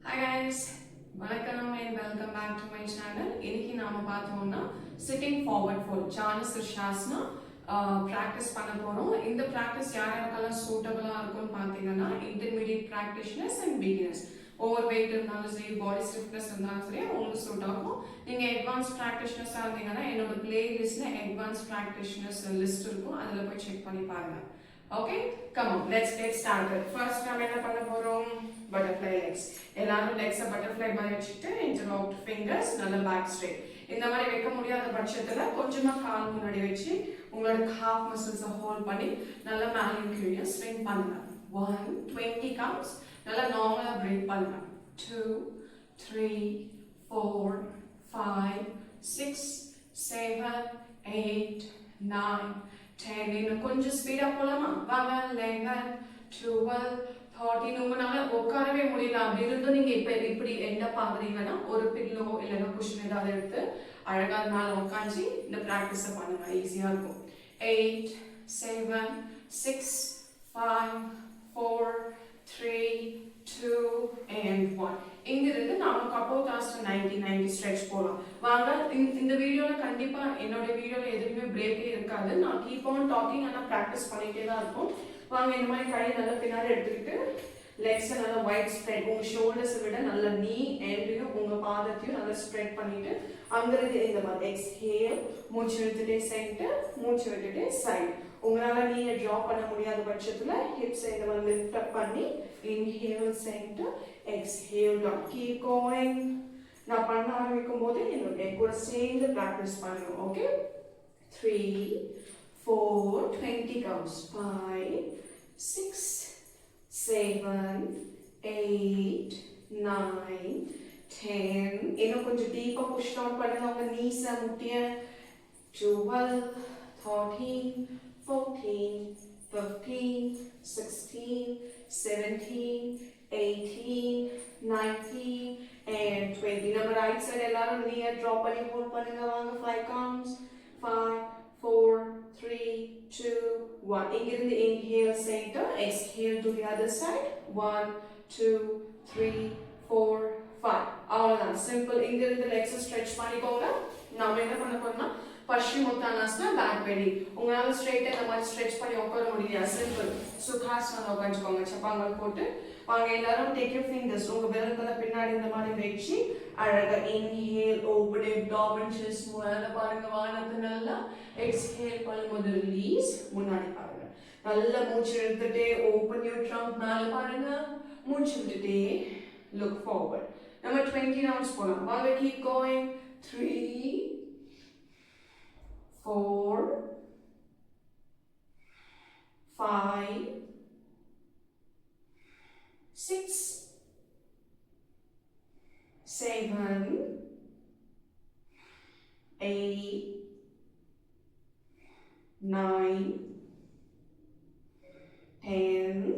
Hi guys, welcome and welcome back to my channel. இன்னைக்கு நாம பார்த்தோம்னா sitting forward fold Jana Sirsasana practice பண்ண போறோம். இந்த practice யாரெல்லாம் suitable இருக்கும்னு பாத்தீங்கன்னா intermediate practitioners and beginners. Overweight இருந்தாலும் சரி body stiffness இருந்தாலும் சரி உங்களுக்கு சூட் ஆகும். நீங்க advanced practitioners இருந்தீங்கன்னா என்னோட playlistல advanced practitioners list இருக்கும். அதுல போய் செக் பண்ணி பாருங்க. Okay, come on, let's get started. First நாம என்ன பண்ண போறோம்? Butterfly legs. எல்லாரும் legs butterfly மாதிரி வச்சிட்டு interlocked fingers நல்ல back straight. இந்த மாதிரி வைக்க முடியாத பட்சத்துல கொஞ்சமா கால் முன்னாடி வச்சு உங்களோட calf muscles hold பண்ணி நல்ல மேலயும் கீழே swing பண்ணுங்க. 1 20 counts. நல்ல நார்மலா breathe பண்ணுங்க. 2 3 4 5 6 7 8 9 10 இன்னும் கொஞ்சம் ஸ்பீடா போலாமா? 11 12 13 உங்களால உட்காரவே முடியல அப்படி இருந்து நீங்க இப்படி எண்ட் அப் ஆகுறீங்கன்னா ஒரு பில்லோ இல்லைன்னா குஷன் ஏதாவது எடுத்து அழகா மேல உட்காந்து இந்த பிராக்டிஸ் பண்ணுங்க, ஈஸியா இருக்கும். 8 7 6 5 4 3 2 and 1. இங்கிருந்து நாம கப்போட் ஆஸ்டன் 90 ஸ்ட்ரெச் போலாம். வாங்க இந்த வீடியோல கண்டிப்பா என்னோட வீடியோல எதுவுமே பிரேக்கே இருக்காது. நான் கீப் ஆன் டாக்கிங் ஆனா பிராக்டிஸ் பண்ணிட்டே தான் இருக்கும். வாங்க இந்த மாதிரி கை நல்லா பின்னாடி எடுத்துக்கிட்டு லெக்ஸ் நல்லா வைட் ஸ்ப்ரெட், உங்க ஷோல்டர்ஸ் விட நல்ல நீ எண்டையும் உங்க பாதத்தையும் நல்லா ஸ்ப்ரெட் பண்ணிட்டு அங்கிருந்து இந்த மாதிரி எக்ஸ்ஹேல், மூச்சு விட்டுட்டே சென்டர், மூச்சு விட்டுட்டே சைடு. உங்களால நீங்க டிராப் பண்ண முடியாத பட்சத்துல ஹிப்ஸ் இந்த மாதிரி லிஃப்ட் அப் பண்ணி inhale centre, exhale down. Keep going. நான் பண்ண ஆரம்பிக்கும் போது என்னோட கூட சேர்ந்து பிராக்டிஸ் பண்ணுங்க. Okay, 3 4 20 counts. 5 6 7 8 9 10. இன்னும் கொஞ்சம் டீப்பா புஷ் டவுன் பண்ணுங்க உங்க நீஸ முட்டிய. 12 13 14 15 16 17 18 19 and 20. நம்ம ரைட் சைடு எல்லாரும் நீயை ட்ராப் பண்ணி ஹோல்ட் பண்ணுங்க. வாங்க 5 counts. 5 4 3 2 1. இங்கிருந்து inhale center, exhale to the other side. 1 2 3 4 5. அவ்வளவுதான், சிம்பிள். இங்கிருந்து லெக்ஸ் ஸ்ட்ரெச் பண்ணிக்கோங்க. நாம என்ன பண்ண போறோம்னா பஷ்டிமோத்தானாஸ்னா பேக் பெடி. உங்களால ஸ்ட்ரைட்டா இந்த மாதிரி ஸ்ட்ரெச் பண்ணி உட்கார முடியல, சிம்பிள். சுகாசனம் உட்காந்துக்கோங்க சப்பாங்கள் போட்டு. வாங்க எல்லாரும் டேக் யூர் ஃபிங்கர்ஸ் உங்க விரல்களை பின்னாடி இந்த மாதிரி வச்சு அழகா இன்ஹேல், ஓபன் அப்டாமன், செஸ்ட் மேல பாருங்க வானத்தை நல்லா. எக்ஸ்ஹேல் பண்ணும்போது ரிலீஸ், முன்னாடி பாருங்க. நல்லா மூச்சு எடுத்துட்டே ஓபன் யூர் ட்ரங்க், மேல பாருங்க. மூச்சு விட்டுட்டே லுக் ஃபார்வர்ட். நம்ம 20 ரவுண்ட்ஸ் போலாம். வாங்க கீப் கோயிங். 3 4 5 6 7 8 9 10.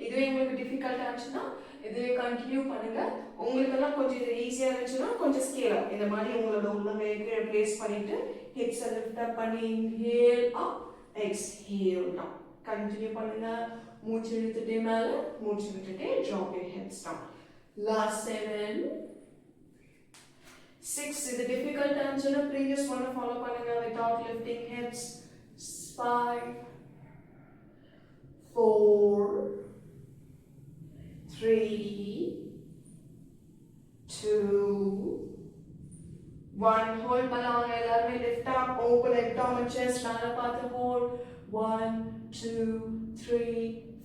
இதுவே உங்களுக்கு டிஃபிகல்ட் ஆச்சுன்னா இதுவே கண்டினியூ பண்ணுங்க. உங்களுக்கெல்லாம் கொஞ்சம் இது ஈஸியா இருந்துச்சுன்னா கொஞ்சம் ஸ்கேல் அப். இந்த மாதிரி உங்களோட உள்ளங்கையை பிளேஸ் பண்ணிட்டு ஹிப்ஸ் லிஃப்ட் அப் பண்ணி inhale up, exhale down. Continue பண்ணுங்க. மூச்சு இழுத்துட்டே மேல, மூச்சு விட்டுட்டே drop your hips down. Last 7 6. இது டிஃபிகல்ட் ஆச்சுன்னா previous one ஃபாலோ பண்ணுங்க without lifting hips. 5 4 3 2 1. hold பண்ணாங்க எல்லாரும். lift up, open abdomen, chest மேல பார்த்து hold. 1 2 3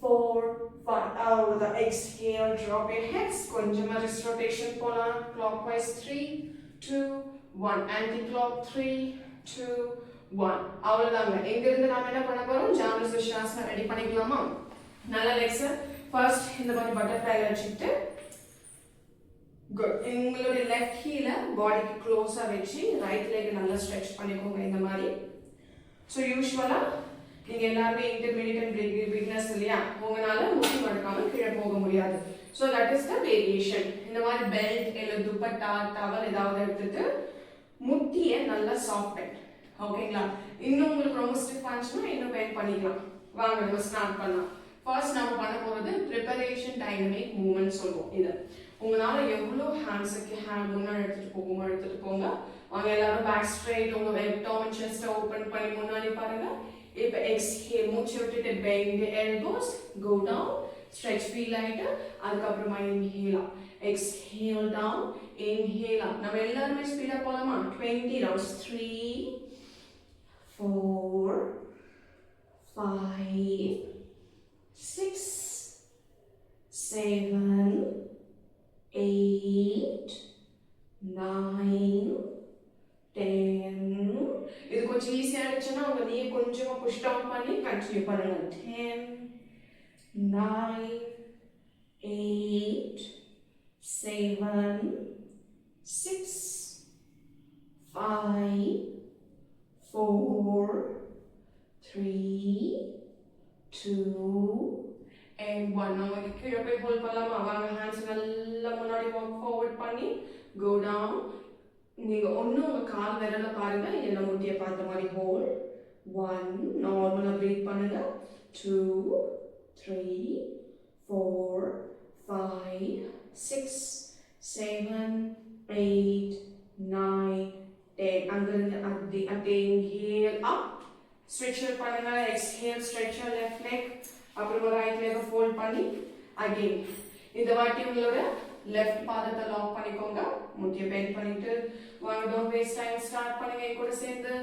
4 5. அவ்வளவுதான். exhale, drop your hips. கொஞ்சமா wrist rotation போலாம். clockwise 3 2 1. anti-clock 3 2 1. அவ்வளவுதாங்க. எங்க இருந்து நாம என்ன பண்ண போறோம்? ஜானு சிர்ஷாசனா ரெடி பண்ணிக்கலாமா? நல்ல லெக்ஸ் ஃபர்ஸ்ட் இந்த மாதிரி பட்டர்ஃப்ளை வச்சுட்டு குட். உங்களுடைய லெஃப்ட் ஹீல பாடிக்கு க்ளோஸா வச்சு ரைட் லெக் நல்லா ஸ்ட்ரெச் பண்ணிக்கோங்க இந்த மாதிரி. ஸோ யூஸ்வலா நீங்க எல்லாருமே இன்டர்மீடியட் அண்ட் பிகினர்ஸ் இல்லையா, உங்களால முட்டி மடக்காம கீழே போக முடியாது. So that is the variation. இந்த மாதிரி பெல்ட் இல்லை துப்பட்டா டவல் ஏதாவது எடுத்துட்டு முட்டியை நல்லா சாஃப்ட் பெண்ட். ஓகேங்களா? இன்னும் உங்களுக்கு ரொம்ப ஸ்டிஃப் ஆச்சுன்னா இன்னும் பெண்ட் பண்ணிக்கலாம். வாங்க நம்ம ஸ்டார்ட் பண்ணலாம். ஃபர்ஸ்ட் நம்ம பண்ண போறது ப்ரிப்பரேஷன் டைனமிக் மூவ்மெண்ட் சொல்லுவோம். இது உங்களால எவ்வளோ ஹேண்ட்ஸுக்கு முன்னாடி எடுத்துட்டு போங்க. அவங்க எல்லாரும் பேக் ஸ்ட்ரைட் உங்க abdomen chest ஓபன் பண்ணி முன்னாடி பாருங்க. இப்போ எக்ஸ்ஹேல் மூச்சு விட்டுட்டு bend the elbows, go down, stretch feel ஆயிட்டு அதுக்கப்புறமா inhale up, exhale down, inhale up. நம்ம எல்லாரும் ஸ்பீடா போலாமா? 20 rounds. 3 4 5 6 7 8 9 10. இது கொஞ்சம் ஈஸியா இருந்துச்சுன்னா உங்க நீ கொஞ்சமா புஷ் டவுன் பண்ணி கண்டினியூ பண்ணுங்க. 10 9 8 7 6 5 4 3 2 and 1. நம்ம கீழே போய் ஹோல்ட் பண்ணலாமா? வாங்க ஹேண்ட்ஸ் நல்லா முன்னாடி வாக் ஃபார்வர்ட் பண்ணி go down. நீங்க ஒண்ணு உங்க கால் விரல பாருங்க, இல்ல முட்டியை பார்த்த மாதிரி ஹோல்ட். 1 நார்மலா பிரீத் பண்ணுங்க. 2 3 4 5 6 7 8 9 10. அங்கிருந்து அப்படியே inhale up, stretch பண்ணுங்க. exhale, stretch your left leg. அப்புறமா ரைட் லெக் ஃபோல்ட் பண்ணி அகைன் இந்த வாட்டி உங்களோட லெஃப்ட் பாதத்தை லாக் பண்ணிக்கோங்க. முட்டியை பெண்ட் பண்ணிட்டு வாங்க, டோன்ட் வேஸ்ட் டைம், ஸ்டார்ட் பண்ணுங்க. என் கூட சேர்ந்து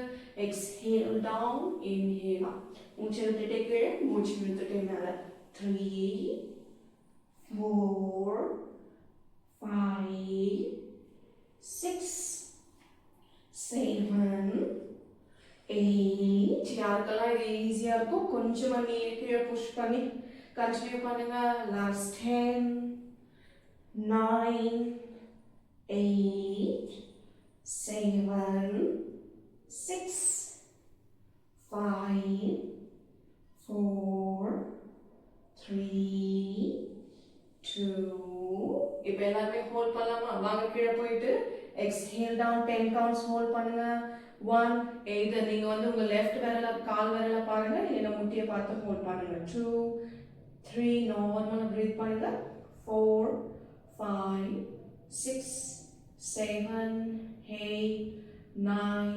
எக்ஸ்ஹேல் டவுன், இன்ஹேல் அப். மூச்சு விட்டுட்டே கீழே, மூச்சு விட்டுட்டே மேலே. 3 4 5 6 7 8. யாருக்கெல்லாம் இது ஈஸியா இருக்கும் கொஞ்சமா நீர் கீழே புஷ் பண்ணி கண்டினியூ பண்ணுங்க. லாஸ்ட் 10 9 8 7 6 5 4 3 2. இப்போ எல்லாருமே ஹோல்ட் பண்ணலாமா? வாங்க கீழே போயிட்டு எக்ஸ்ஹேல் டவுன் 10 கவுண்ட்ஸ் ஹோல்ட் பண்ணுங்க. 1 either நீங்க வந்து உங்க லெஃப்ட் விரல கால் விரல பாருங்க, இல்ல முட்டியை பார்த்து ஹோல்ட் பண்ணுங்க. 2 3 நார்மலா பிரீத் பண்ணுங்க. 4 5 6 7 8 9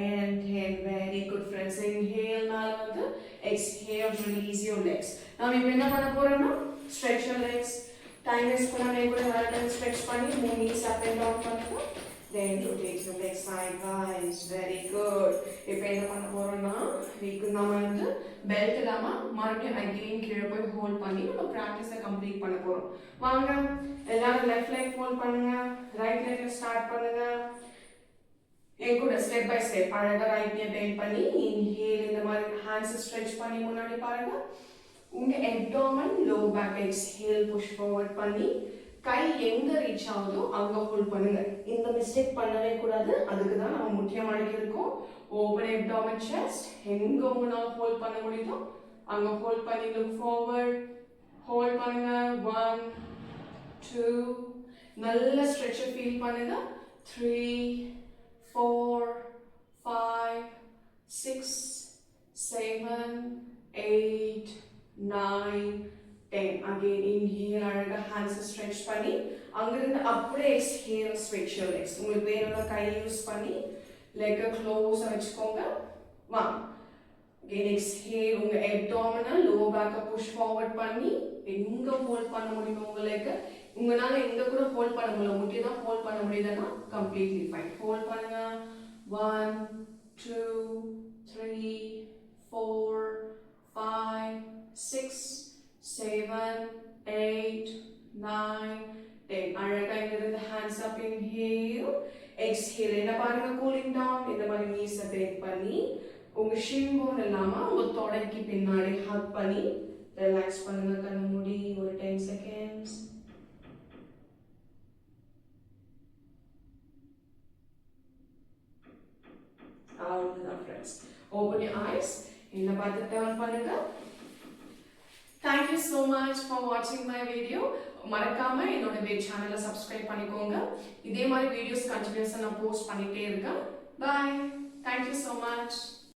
and 10. Very good friends. Inhale மேல வந்து exhale, release your legs. நாம இப்போ என்ன பண்ண போறோம்னா stretch your legs. Time waste பண்ணாம கூட நல்லா stretch பண்ணி மூணு knees up and down பண்ணுங்க. Then rotate your leg sidewise. Very good. இப்போ என்ன பண்ண போறோம்னா நாம வந்து பெல்ட் இல்லாம மறுபடியும் அகைன் கீழே போய் ஹோல்ட் பண்ணி நம்ம பிராக்டிஸை கம்ப்ளீட் பண்ண போறோம். வாங்க எல்லாரும் லெஃப்ட் லெக் ஹோல்ட் பண்ணுங்க, ரைட் லெக்ல ஸ்டார்ட் பண்ணுங்க. என் கூட ஸ்டெப் பை ஸ்டெப் அழகா ரைட் நீ பெண்ட் பண்ணி இன்ஹேல் இந்த மாதிரி ஹேண்ட்ஸ் ஸ்ட்ரெச் பண்ணி முன்னாடி பாருங்க. உங்க abdomen low back exhale push forward பண்ணி கை எங்க ரீச் ஆகுதோ அங்க ஹோல்ட் பண்ணுங்க. இந்த மிஸ்டேக் பண்ணவே கூடாது, அதுக்கு தான் நம்ம முட்டியை மடக்கி இருக்கோம். ஓபன் abdomen chest, எங்க உங்களால ஹோல்ட் பண்ண முடியுதோ அங்க ஹோல்ட் பண்ணி look forward, ஹோல்ட் பண்ணுங்க. 1 2 நல்ல ஸ்ட்ரெச் ஃபீல் பண்ணுங்க. 3 4 5 6 7 8 9 10. Again inhale, அழகா hands stretch பண்ணி அங்கிருந்து அப்படியே exhale, stretch your legs. உங்களுக்கு வேணும்னா கை யூஸ் பண்ணி leg க்ளோஸ் வச்சுக்கோங்க. 1 again exhale, உங்க abdominal lower back push forward பண்ணி எங்க ஹோல்ட் பண்ண முடியும் உங்க leg உங்களால எங்க கூட ஹோல்ட் பண்ண முடியல, முட்டி தான் ஹோல்ட் பண்ண முடியுதுன்னா completely fine. ஹோல்ட் பண்ணுங்க. 1 2 3 4 5 6 7 8 9 10. அழகா இங்கிருந்து hands up, inhale, exhale. என்ன பாருங்க cooling down. இந்த மாதிரி knees bend பண்ணி உங்க shin bone இல்லாம உங்க தொடைக்கு பின்னாடி hug பண்ணி ரிலாக்ஸ் பண்ணுங்க. கண்ணு மூடி ஒரு 10 seconds. அவ்வளவுதான் friends. Open your eyes. என்ன பார்த்து turn பண்ணுங்க. Thank you so much for watching my video. மறக்காம என்னோட சேனலை சப்ஸ்கிரைப் பண்ணிக்கோங்க. இதே மாதிரி வீடியோஸ் கண்டினியூஸா நான் போஸ்ட் பண்ணிட்டே இருக்கேன். Bye. Thank you so much.